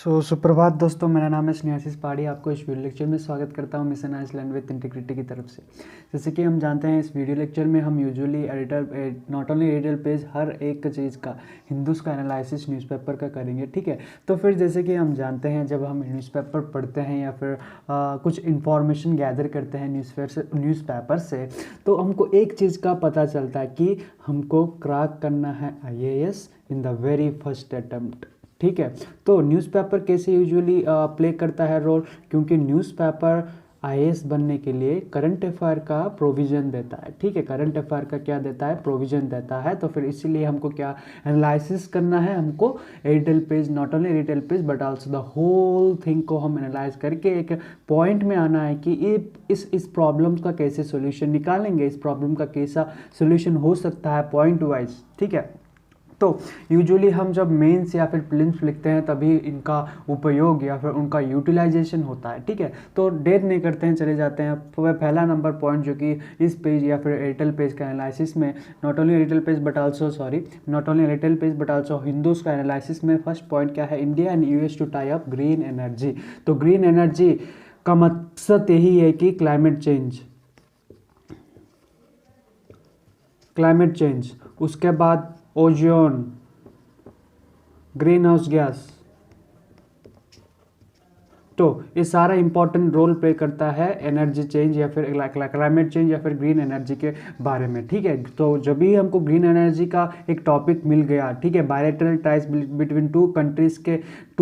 सुप्रभात दोस्तों, मेरा नाम है स्नेहाशीष पहाड़ी। आपको इस वीडियो लेक्चर में स्वागत करता हूं मिशन आइसलैंड विद इंटीग्रिटी की तरफ से। जैसे कि हम जानते हैं, इस वीडियो लेक्चर में हम usually not only editorial page, हर एक चीज़ का हिंदुज का एनालिसिस न्यूज़पेपर का करेंगे। ठीक है, तो फिर जैसे कि हम जानते हैं, जब हम न्यूज़पेपर पढ़ते हैं या फिर कुछ इन्फॉर्मेशन गैदर करते हैं न्यूज़पेपर से, तो हमको एक चीज़ का पता चलता है कि हमको क्रैक करना है IAS in the very first attempt. ठीक है, तो न्यूज़पेपर कैसे यूजुअली प्ले करता है रोल, क्योंकि न्यूज़पेपर IAS बनने के लिए करंट अफेयर का प्रोविज़न देता है। ठीक है, करंट अफेयर का क्या देता है, प्रोविज़न देता है। तो फिर इसीलिए हमको क्या एनालिसिस करना है, हमको editorial page, not only editorial page but also the whole thing को हम एनालाइज करके एक पॉइंट में आना है कि ये इस प्रॉब्लम का कैसे सोल्यूशन निकालेंगे, इस प्रॉब्लम का कैसा सोल्यूशन हो सकता है पॉइंट वाइज। ठीक है, तो यूजुअली हम जब मेंस या फिर प्रीलिम्स लिखते हैं तभी इनका उपयोग या फिर उनका यूटिलाइजेशन होता है। ठीक है, तो देर नहीं करते हैं, चले जाते हैं। पहला नंबर पॉइंट जो कि इस पेज या फिर एडिटोरियल पेज का एनालिसिस में, not only editorial page but also Hindu's का एनालिसिस में फर्स्ट पॉइंट क्या है, India and US to tie up green energy. तो ग्रीन एनर्जी का मकसद यही है कि क्लाइमेट चेंज, उसके बाद ओजोन, ग्रीन हाउस गैस, तो ये सारा इंपॉर्टेंट रोल प्ले करता है एनर्जी चेंज या फिर क्लाइमेट चेंज या फिर ग्रीन एनर्जी के बारे में। ठीक है, तो जब भी हमको ग्रीन एनर्जी का एक टॉपिक मिल गया, ठीक है, bilateral ties between two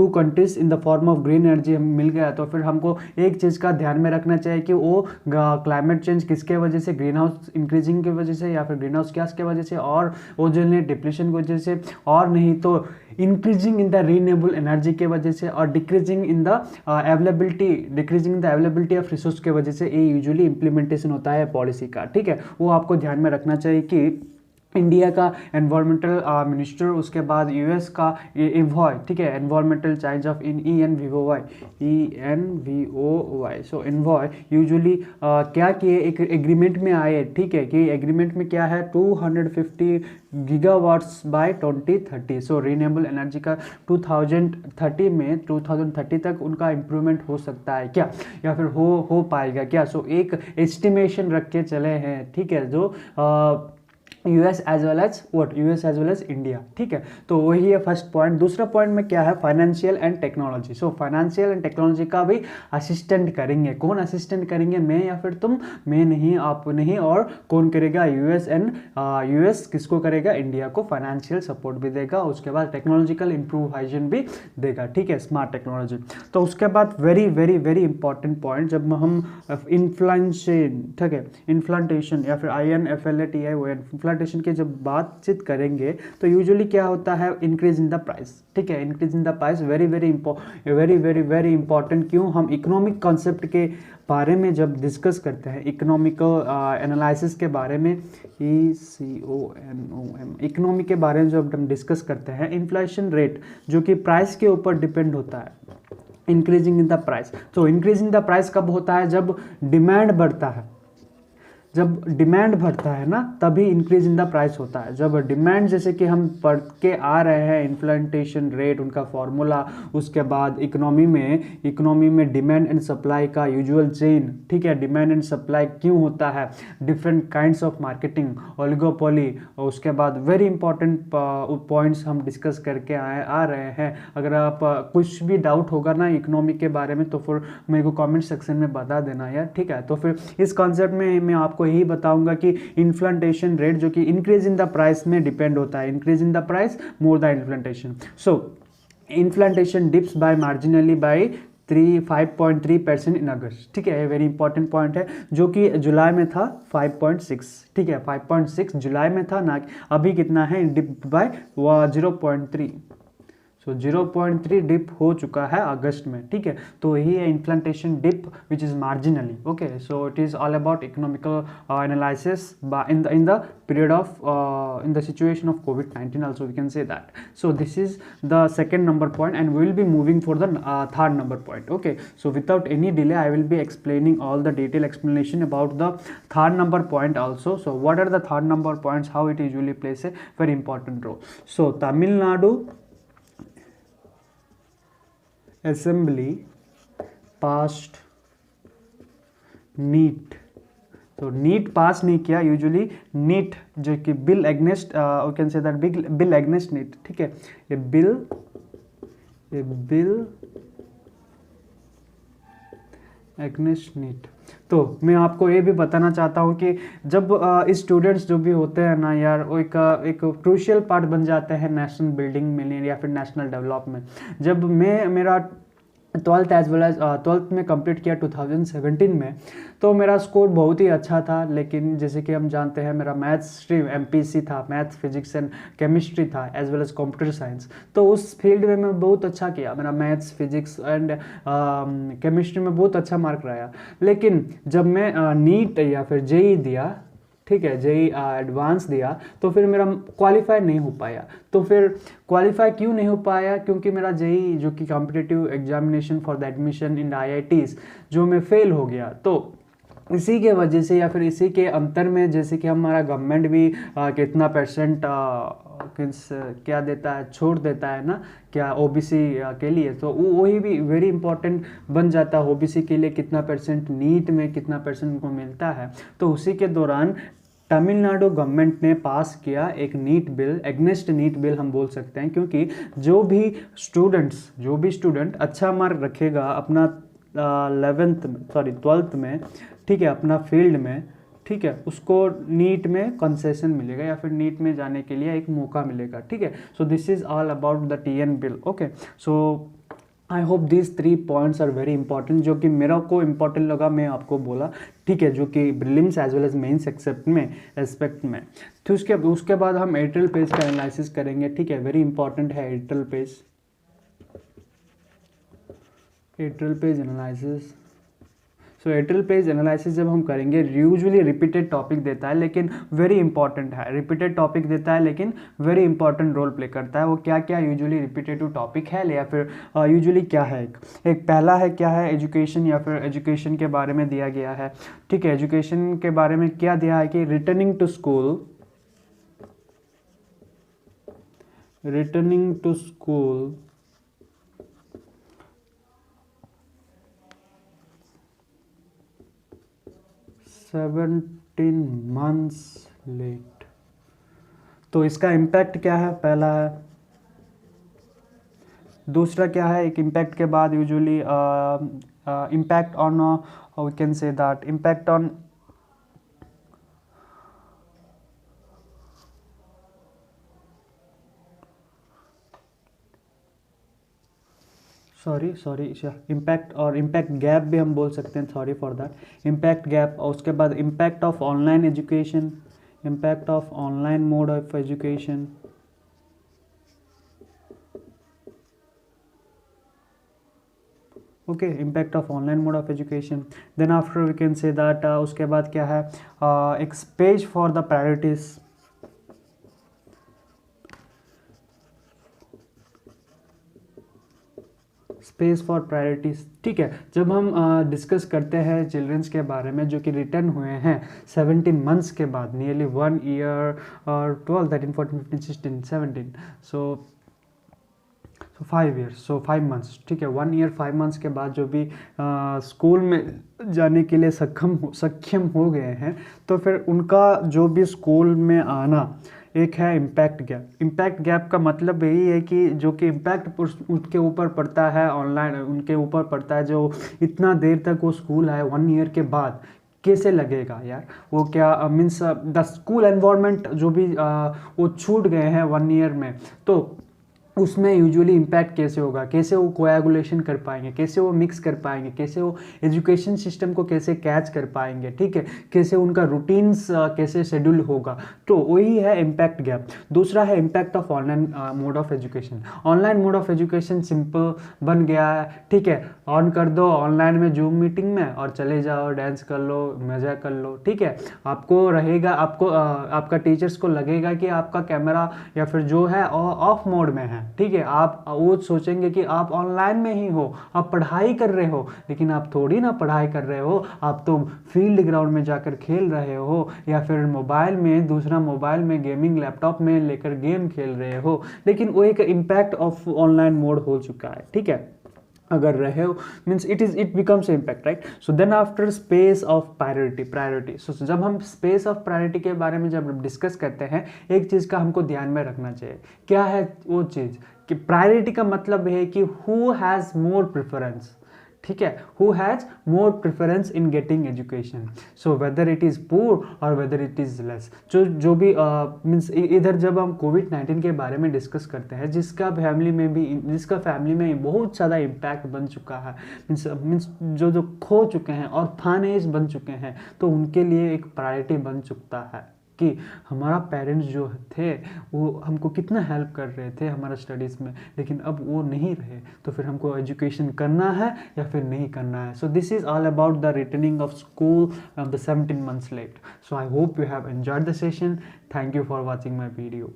countries in the form of green energy मिल गया, तो फिर हमको एक चीज़ का ध्यान में रखना चाहिए कि वो क्लाइमेट चेंज किसके वजह से, ग्रीन हाउस इंक्रीजिंग की वजह से या फिर ग्रीन हाउस गैस के वजह से और ओजोन डिप्लीशन की वजह से, और नहीं तो increasing in the renewable energy के वजह से, और decreasing in the availability of resource के वजह से ये यूजुअली इंप्लीमेंटेशन होता है पॉलिसी का। ठीक है, वो आपको ध्यान में रखना चाहिए कि इंडिया का एनवायरमेंटल मिनिस्टर, उसके बाद US का एनवॉय, ठीक है, environmental change of ENVOY, so envoy usually क्या किए, एक एग्रीमेंट में आए। ठीक है, कि एग्रीमेंट में क्या है, 250 गीगावाट्स बाय 2030। सो रीन्यूएबल एनर्जी का 2030 तक उनका इम्प्रूवमेंट हो सकता है क्या, या फिर हो पाएगा क्या। सो एक एस्टिमेशन रख के चले हैं। ठीक है, जो US as well as India. ठीक है, तो वही है फर्स्ट पॉइंट। दूसरा पॉइंट में क्या है, financial and technology. So financial and technology का भी असिस्टेंट करेंगे। कौन असिस्टेंट करेंगे, मैं या फिर तुम? मैं नहीं, आप नहीं, और कौन करेगा, US किसको करेगा, इंडिया को फाइनेंशियल सपोर्ट भी देगा, उसके बाद टेक्नोलॉजिकल इम्प्रूवाइजेशन भी देगा। ठीक है, स्मार्ट टेक्नोलॉजी। तो उसके बाद very very very important point, जब हम इन्फ्लेशन, ठीक है, इन्फ्लेटेशन या फिर इन्फ्लेटेशन की जब बातचीत करेंगे, तो यूजुअली क्या होता है, इंक्रीज इन द प्राइस। ठीक है, increase in the price very very important. क्यों, हम इकोनॉमिक कॉन्सेप्ट के बारे में जब डिस्कस करते हैं, इकोनॉमिकल एनालिसिस के बारे में, ECONOM, इकोनॉमी के बारे में जब हम डिस्कस करते हैं, इन्फ्लेशन रेट जो कि प्राइस के ऊपर डिपेंड होता है, इंक्रीजिंग इन द प्राइस। तो इंक्रीज इन द प्राइस कब होता है, जब डिमांड बढ़ता है। जब डिमांड बढ़ता है ना, तभी इंक्रीज इन द प्राइस होता है। जब डिमांड, जैसे कि हम पढ़ के आ रहे हैं, इन्फ्लेशन रेट उनका फॉर्मूला, उसके बाद इकोनॉमी में डिमांड एंड सप्लाई का यूजुअल चेन। ठीक है, डिमांड एंड सप्लाई क्यों होता है, different kinds of marketing, oligopoly, उसके बाद वेरी इंपॉर्टेंट पॉइंट्स हम डिस्कस करके आ रहे हैं। अगर आप कुछ भी डाउट होगा ना इकोनॉमी के बारे में, तो फिर मेरे को कमेंट सेक्शन में बता देना यार। ठीक है, तो फिर इस कॉन्सेप्ट में मैं आपको यही बताऊंगा कि इन्फ्लेशन रेट जो कि इंक्रीज इन द प्राइस में डिपेंड होता है, increase in the price more the inflation. So inflation dips by marginally by 5.3% in August. ठीक है, ये वेरी इंपॉर्टेंट पॉइंट है, जो कि जुलाई में था 5.6। ठीक है, 5.6 जुलाई में था ना, अभी कितना है, डिप बाय 0.3। सो 0.3 डिप हो चुका है अगस्त में। ठीक है, तो यही है inflation dip which is marginally. Okay, so it is all about economical analysis in the period of in the situation of COVID-19 also we can say that. So this is the second number point, and we will be moving for the third number point. Okay, so without any delay I will be explaining all the detailed explanation about the third number point also. So what are the third number points, how it usually plays a very important role. So Tamil Nadu assembly passed NEET. तो NEET pass नहीं किया, usually NEET जो कि bill against, we can say that bill against NEET, ठीक है, ये bill against NEET. तो मैं आपको ये भी बताना चाहता हूँ कि जब स्टूडेंट्स जो भी होते हैं ना यार, वो एक क्रूशियल पार्ट बन जाते हैं नेशनल बिल्डिंग में या फिर नेशनल डेवलपमेंट। जब मैं मेरा 12th as well as 12th में कंप्लीट किया 2017 में, तो मेरा स्कोर बहुत ही अच्छा था, लेकिन जैसे कि हम जानते हैं मेरा मैथ्स स्ट्रीम एमपीसी था, मैथ्स फिजिक्स एंड केमिस्ट्री था as well as computer science. तो उस फील्ड में मैं बहुत अच्छा किया, मेरा मैथ्स फिजिक्स एंड केमिस्ट्री में बहुत अच्छा मार्क रहा। लेकिन जब मैं नीट या फिर जेई दिया, ठीक है, जेई एडवांस दिया, तो फिर मेरा क्वालिफाई नहीं हो पाया। तो फिर क्वालिफाई क्यों नहीं हो पाया? क्योंकि मेरा जेई जो कि competitive examination for the admission in IITs जो मैं फेल हो गया। तो इसी के वजह से या फिर इसी के अंतर में, जैसे कि हमारा गवर्नमेंट भी कितना परसेंट क्या देता है, छोड़ देता है ना क्या ओबीसी के लिए, तो वही भी वेरी इंपॉर्टेंट बन जाता है ओबीसी के लिए, कितना परसेंट नीट में कितना परसेंट उनको मिलता है। तो उसी के दौरान तमिलनाडु गवर्नमेंट ने पास किया एक NEET bill, against NEET bill हम बोल सकते हैं, क्योंकि जो भी स्टूडेंट अच्छा मार्क रखेगा अपना 12th में, ठीक है, अपना फील्ड में, ठीक है, उसको नीट में कंसेशन मिलेगा या फिर नीट में जाने के लिए एक मौका मिलेगा, ठीक है। So this is all about the TN bill, okay. So I hope this 3 points are very important, जो कि मेरा को इम्पॉर्टेंट लगा, मैं आपको बोला, ठीक है, जो कि prelims as well as mains aspect में। तो उसके बाद हम एयरटेल पेज का एनालिसिस करेंगे, ठीक है, वेरी इंपॉर्टेंट है एयरटेल पेज एनालिसिस। सो एयरटेल पेज एनालिसिस जब हम करेंगे, यूजुअली रिपीटेड टॉपिक देता है लेकिन वेरी इंपॉर्टेंट है, रिपीटेड टॉपिक देता है लेकिन वेरी इंपॉर्टेंट रोल प्ले करता है। वो क्या क्या यूजुअली रिपीटेटिव टॉपिक है या फिर यूजुअली क्या है? एक पहला है क्या है, एजुकेशन या फिर एजुकेशन के बारे में दिया गया है, ठीक है। एजुकेशन के बारे में क्या दिया है कि returning to school 17 months late. तो इसका इम्पैक्ट क्या है? पहला है। दूसरा क्या है? एक इम्पैक्ट के बाद usually impact on, we can say that impact on sorry impact और इम्पैक्ट गैप भी हम बोल सकते हैं, sorry for that, impact gap. और उसके बाद impact of online education, impact of online mode of education, okay, impact of online mode of education. Then after we can say that उसके बाद क्या है, एक page for the priorities, space for priorities, ठीक है। जब हम डिस्कस करते हैं चिल्ड्रंस के बारे में जो कि रिटर्न हुए हैं 17 मंथ्स के बाद, नियरली 1 year और 12, 13, 14, 15, 16, 17, सो 5 years, सो 5 months, ठीक है। 1 year 5 months के बाद जो भी स्कूल में जाने के लिए सक्षम हो गए हैं, तो फिर उनका जो भी स्कूल में आना, एक है इम्पैक्ट गैप। इम्पैक्ट गैप का मतलब यही है कि जो कि इम्पैक्ट उनके ऊपर पड़ता है, ऑनलाइन उनके ऊपर पड़ता है, जो इतना देर तक वो स्कूल आए 1 year के बाद कैसे लगेगा यार, वो क्या मीन्स द स्कूल एनवायरनमेंट जो भी वो छूट गए हैं 1 year में, तो उसमें यूजुअली इम्पैक्ट कैसे होगा, कैसे वो कोएगुलेशन कर पाएंगे, कैसे वो मिक्स कर पाएंगे, कैसे वो एजुकेशन सिस्टम को कैसे कैच कर पाएंगे, ठीक है, कैसे उनका रूटीन्स कैसे शेड्यूल होगा, तो वही है इम्पैक्ट गैप। दूसरा है impact of online mode of education. Online mode of education simple बन गया है, ठीक है, ऑन कर दो ऑनलाइन में जूम मीटिंग में और चले जाओ, डांस कर लो, मज़ा कर लो, ठीक है। आपको रहेगा, आपको आपका टीचर्स को लगेगा कि आपका कैमरा या फिर जो है ऑफ मोड में है, ठीक है। आप वो सोचेंगे कि आप ऑनलाइन में ही हो, आप पढ़ाई कर रहे हो, लेकिन आप थोड़ी ना पढ़ाई कर रहे हो, आप तो फील्ड ग्राउंड में जाकर खेल रहे हो या फिर मोबाइल में, दूसरा मोबाइल में गेमिंग लैपटॉप में लेकर गेम खेल रहे हो। लेकिन वो एक इम्पैक्ट ऑफ ऑनलाइन मोड हो चुका है, ठीक है। अगर रहे हो means it becomes impact, right. So then after space of priority so जब हम स्पेस ऑफ प्रायोरिटी के बारे में जब डिस्कस करते हैं, एक चीज़ का हमको ध्यान में रखना चाहिए। क्या है वो चीज़ कि प्रायोरिटी का मतलब है कि हु हैज़ मोर प्रेफरेंस, ठीक है, who has more preference in getting education, so whether it is poor और वेदर इट इज़ लेस। जो भी मीन्स इधर जब हम कोविड-19 के बारे में डिस्कस करते हैं, जिसका फैमिली में बहुत ज़्यादा इम्पैक्ट बन चुका है, मीन्स जो खो चुके हैं और ऑर्फनेज बन चुके हैं, तो उनके लिए एक प्रायोरिटी बन चुका है कि हमारा पेरेंट्स जो थे वो हमको कितना हेल्प कर रहे थे हमारा स्टडीज़ में, लेकिन अब वो नहीं रहे, तो फिर हमको एजुकेशन करना है या फिर नहीं करना है। So this is all about the returning of school the 17 months late. So I hope you have enjoyed the session. Thank you for watching my video.